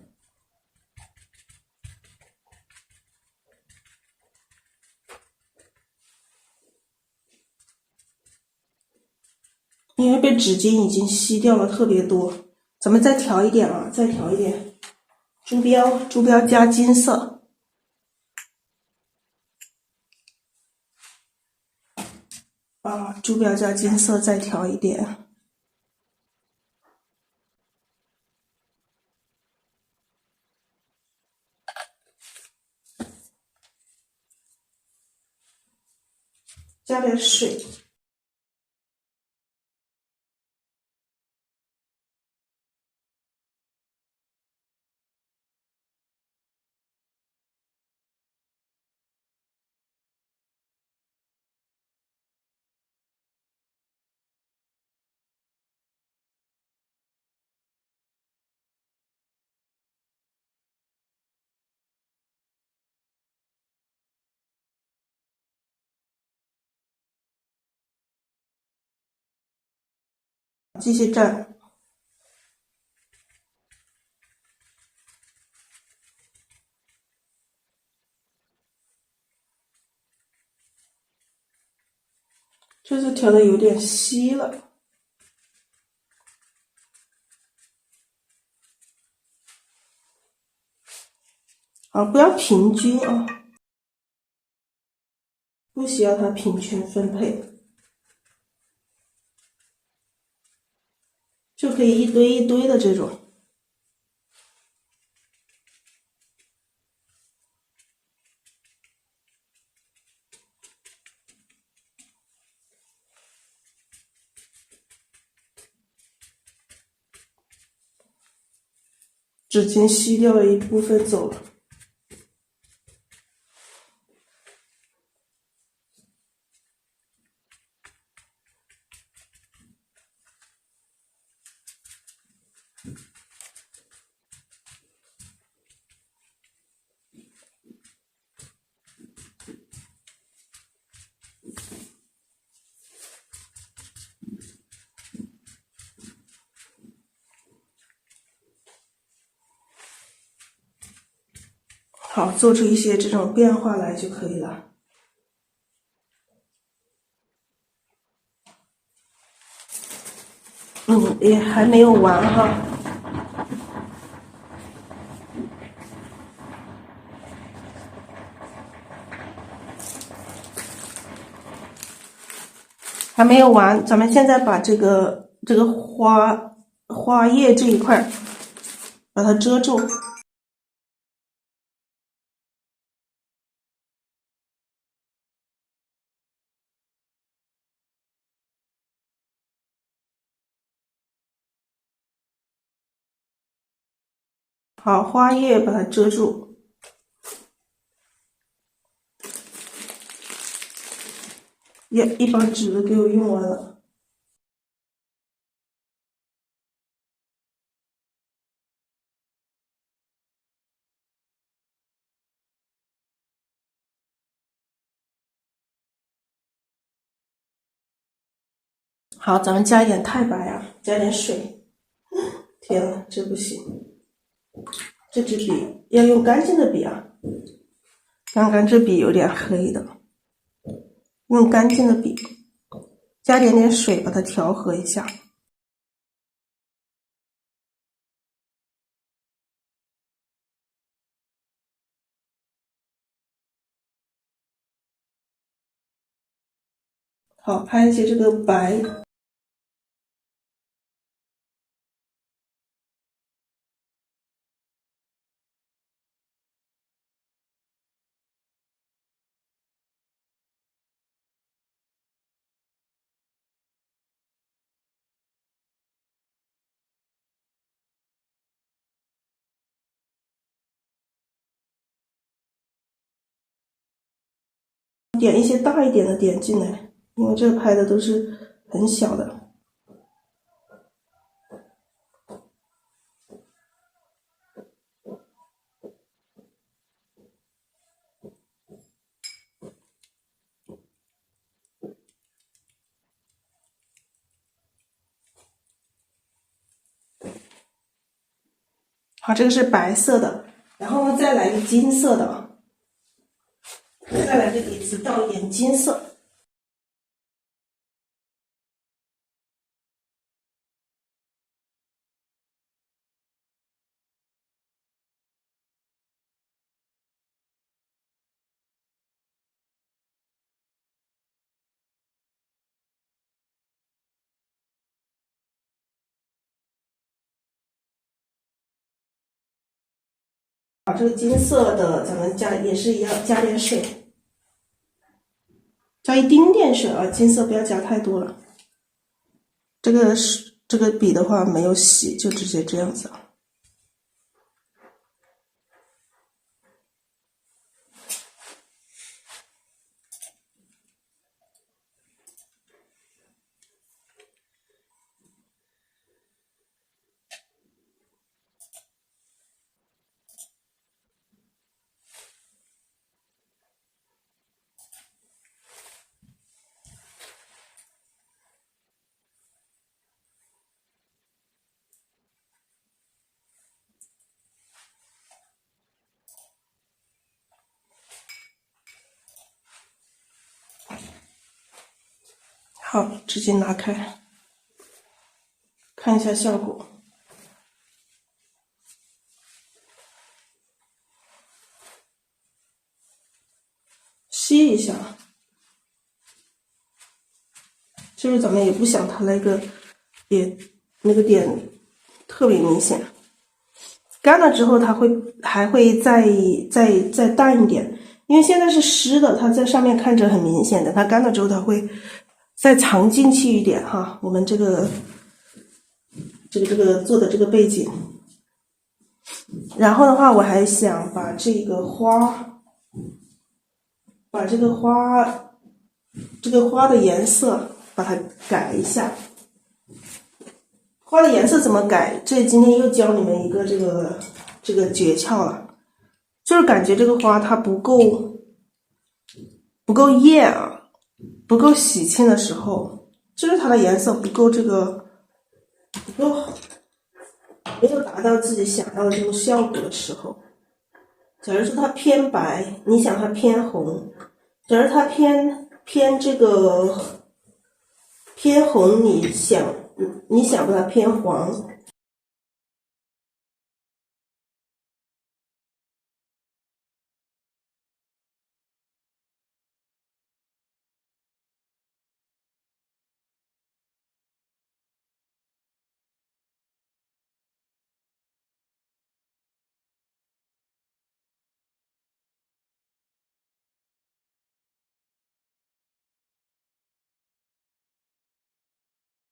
因为被纸巾已经吸掉了特别多，咱们再调一点啊，再调一点。珠标加金色。啊，珠标加金色，再调一点。加点水。继续蘸。这次调的有点稀了。啊，不要平均啊，不需要它平均分配，就可以一堆一堆的这种。纸巾吸掉了一部分走了。好，做出一些这种变化来就可以了。也还没有完哈。还没有完，咱们现在把这个花叶这一块把它遮住。好，花叶把它遮住。耶，一把纸都给我用完了。好，咱们加一点太白啊，加点水。天啊，这不行，这支笔要用干净的笔啊。刚刚这笔有点黑的，用干净的笔，加点水把它调和一下。好，拍一些这个白。点一些大一点的点进来，因为这个拍的都是很小的。好，这个是白色的，然后呢，再来一个金色的啊，再来个底子倒一点金色。把这个金色的咱们加也是一样，加点水，加一丁点水啊，金色不要加太多了。这个笔的话没有洗，就直接这样子啊。好，直接拿开，看一下效果。吸一下，就是咱们也不想它那个那个点特别明显。干了之后，它还会再淡一点，因为现在是湿的，它在上面看着很明显的，它干了之后，它会再藏进去一点哈。我们这个做的这个背景，然后的话，我还想把这个花的颜色把它改一下。花的颜色怎么改？这今天又教你们一个这个诀窍了，就是感觉这个花它不够艳啊，不够喜庆的时候，就是它的颜色不够没有达到自己想要的这种效果的时候。假如说它偏白，你想它偏红；假如它偏红，你想把它偏黄。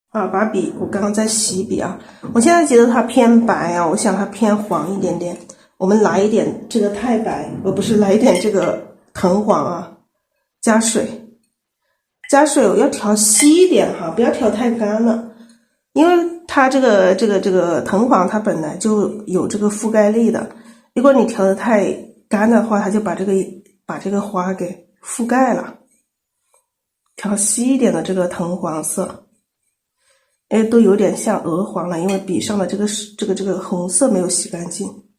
啊，把笔，我刚刚在洗笔啊，我现在觉得它偏白啊，我想它偏黄一点点。我们来一点这个太白，不是来一点这个藤黄啊，加水，我要调稀一点哈，不要调太干了，因为它这个藤黄它本来就有这个覆盖力的，如果你调的太干的话，它就把这个花给覆盖了。调稀一点的这个藤黄色。都有点像鹅黄了，因为笔上的这个红色没有洗干净。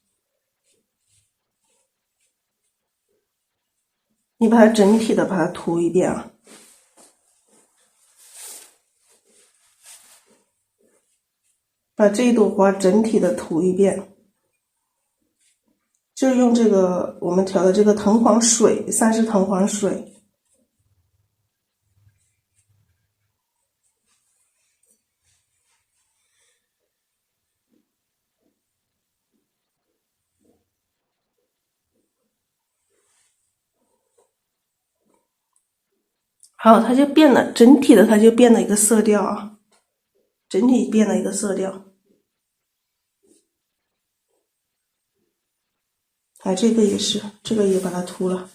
你把它整体的把它涂一遍啊，把这一朵花整体的涂一遍，就是用这个我们调的这个藤黄水，算是藤黄水。好，它就变了，整体的它就变了一个色调啊，整体变了一个色调。这个也是，这个也把它涂了。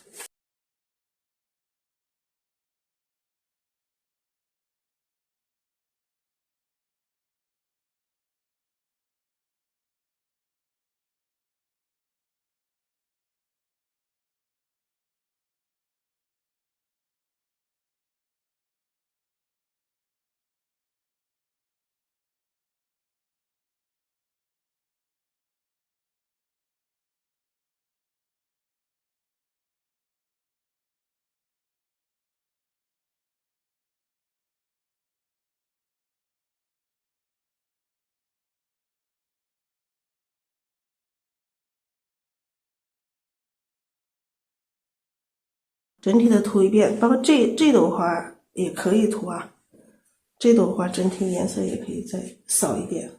整体的涂一遍，包括这朵花也可以涂啊，这朵花整体颜色也可以再扫一遍。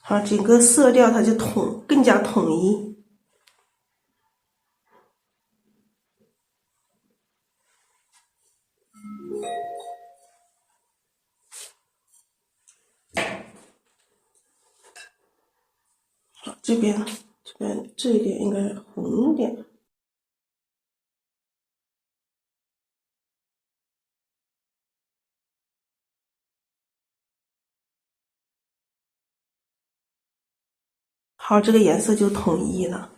好，整个色调它就更加统一。好，这边这一点应该红一点。好，这个颜色就统一了。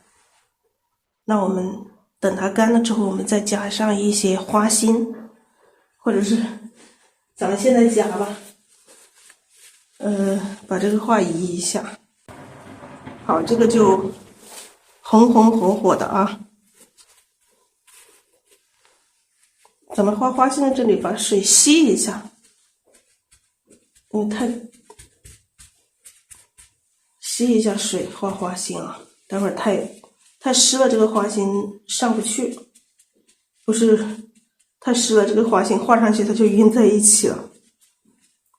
那我们等它干了之后，我们再加上一些花心，或者是咱们现在加吧。把这个画移一下。好，这个就红红火火的啊。咱们画花心的这里把水吸一下，因为吸一下水画花心啊，待会儿太湿了，这个花心上不去，不是太湿了，这个花心画上去它就晕在一起了。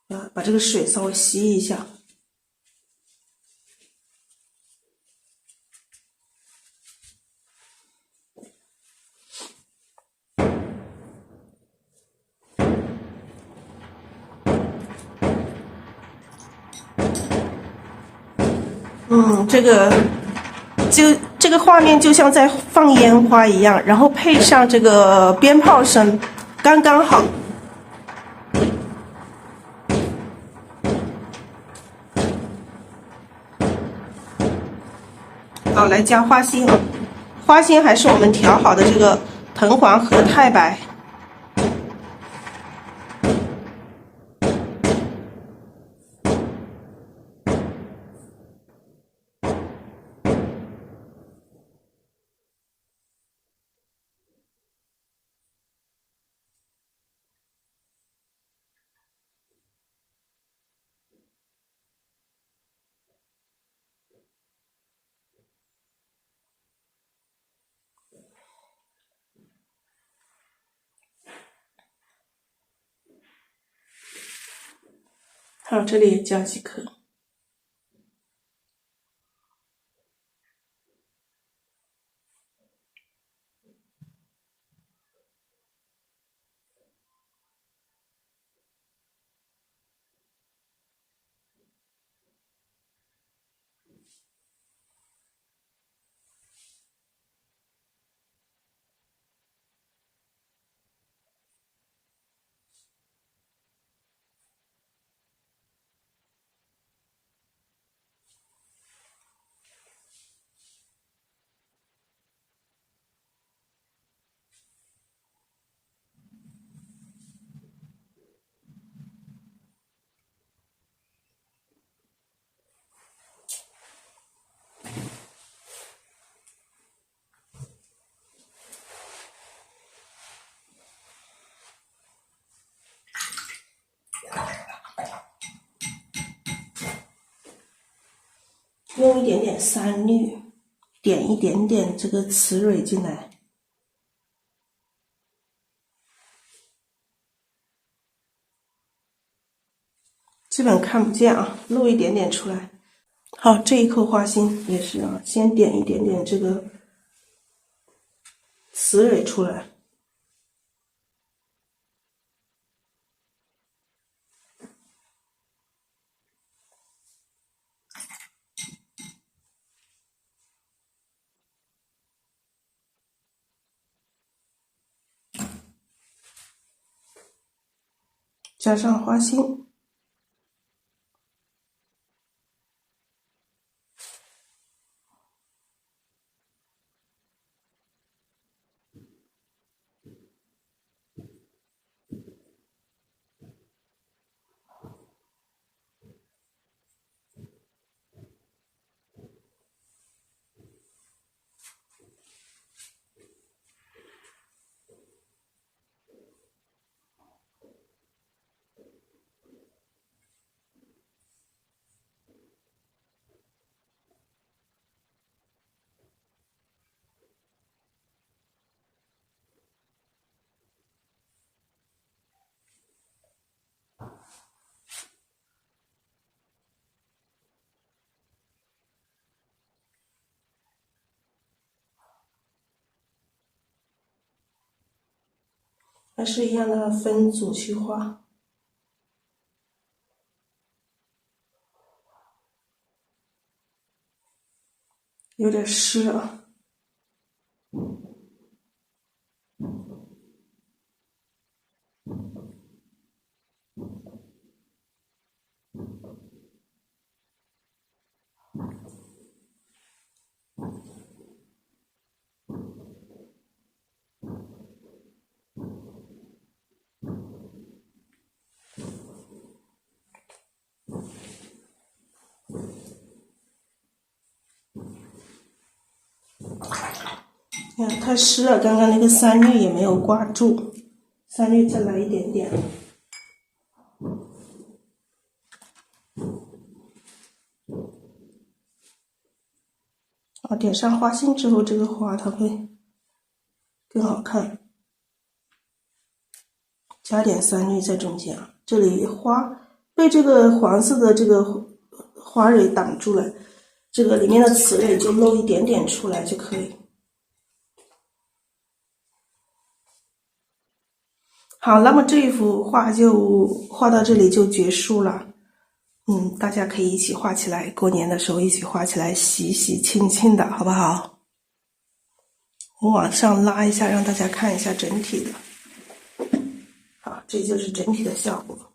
啊，把这个水稍微吸一下。这个画面就像在放烟花一样，然后配上这个鞭炮声，刚刚好。好，来加花心，花心还是我们调好的这个藤黄和太白。好，这里也加几颗。用一点点三绿，点一点点这个雌蕊进来，基本看不见啊，露一点点出来。好，这一颗花心也是啊，先点一点点这个雌蕊出来。加上花心，还是一样的分组去画。有点湿啊。看太湿了，刚刚那个三绿也没有挂住，三绿再来一点点。点上花心之后，这个花它会更好看。加点三绿在中间啊，这里花被这个黄色的这个花蕊挡住了，这个里面的雌蕊就露一点点出来就可以。好，那么这一幅画就画到这里就结束了。大家可以一起画起来，过年的时候一起画起来，喜喜庆庆的，好不好？我往上拉一下，让大家看一下整体的。好，这就是整体的效果。